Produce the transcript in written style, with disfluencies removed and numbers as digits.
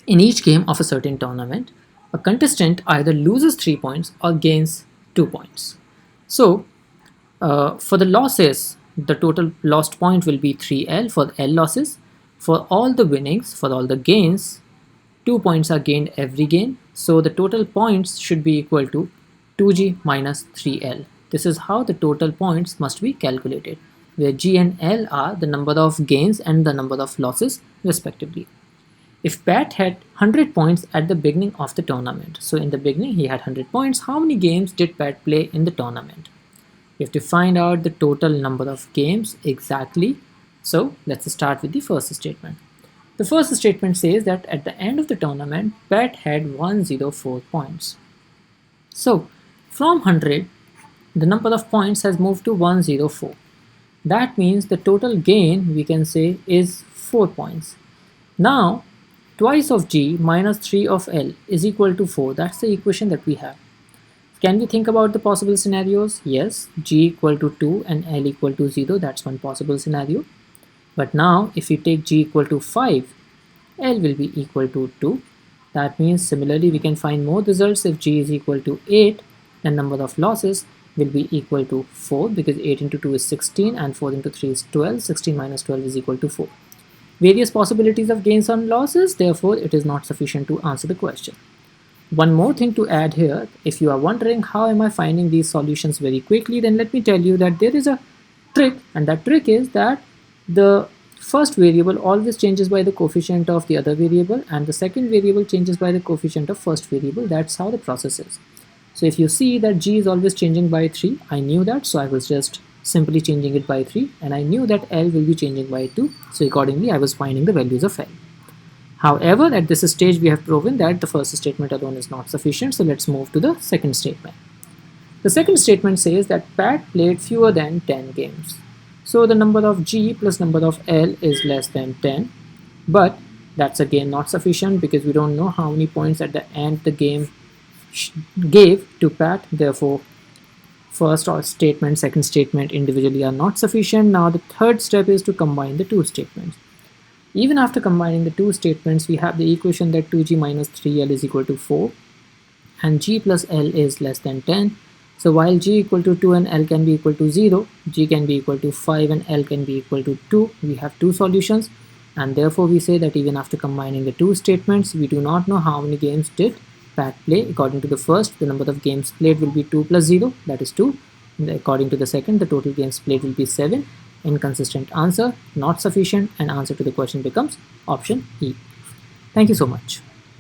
In each game of a certain tournament, a contestant either loses 3 points or gains 2 points. So, for the losses, the total lost point will be 3L for the L losses. For all the winnings, for all the gains, 2 points are gained every game. So the total points should be equal to 2G minus 3L. This is how the total points must be calculated, where G and L are the number of gains and the number of losses respectively. If Pat had 100 points at the beginning of the tournament, so in the beginning he had 100 points, how many games did Pat play in the tournament? You have to find out the total number of games exactly. So let's start with the first statement. The first statement says that at the end of the tournament, Pat had 104 points. So from 100, the number of points has moved to 104. That means the total gain, we can say, is 4 points. Now, twice of G minus 3 of L is equal to 4. That's the equation that we have. Can we think about the possible scenarios? Yes, G equal to 2 and L equal to 0. That's one possible scenario. But now, if we take G equal to 5, L will be equal to 2. That means similarly we can find more results. If G is equal to 8, then number of losses will be equal to 4, because 8 into 2 is 16 and 4 into 3 is 12. 16 minus 12 is equal to 4. Various possibilities of gains and losses, therefore it is not sufficient to answer the question. One more thing to add here, if you are wondering how am I finding these solutions very quickly, then let me tell you that there is a trick, and that trick is that the first variable always changes by the coefficient of the other variable, and the second variable changes by the coefficient of first variable. That's how the process is. So if you see that G is always changing by 3, I knew that, so I was just simply changing it by 3, and I knew that L will be changing by 2, so accordingly I was finding the values of L. However, at this stage we have proven that the first statement alone is not sufficient, so let's move to the second statement. The second statement says that Pat played fewer than 10 games. So the number of G plus number of L is less than 10, but that's again not sufficient because we don't know how many points at the end the game gave to Pat. Therefore, first statement, second statement individually are not sufficient. Now the third step is to combine the two statements. Even after combining the two statements, we have the equation that 2G minus 3L is equal to 4 and G plus L is less than 10. So while G equal to 2 and L can be equal to 0, G can be equal to 5 and L can be equal to 2. We have two solutions, and therefore we say that even after combining the two statements, we do not know how many games did Pat play. According to the first, the number of games played will be 2 plus 0, that is 2. And according to the second, the total games played will be 7. Inconsistent answer, not sufficient, and answer to the question becomes option E. Thank you so much.